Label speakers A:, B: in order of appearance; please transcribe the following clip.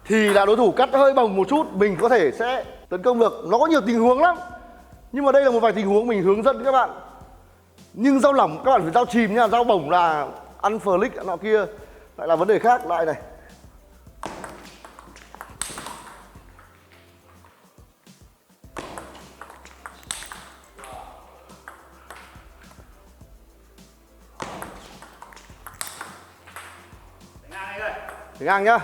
A: thì là đối thủ cắt hơi bồng một chút, mình có thể sẽ tấn công được. Nó có nhiều tình huống lắm, nhưng mà đây là một vài tình huống mình hướng dẫn các bạn. Nhưng dao lỏng các bạn phải dao chìm nha, dao bổng là ăn flick nọ kia lại là vấn đề khác. Lại này, ngang nhá.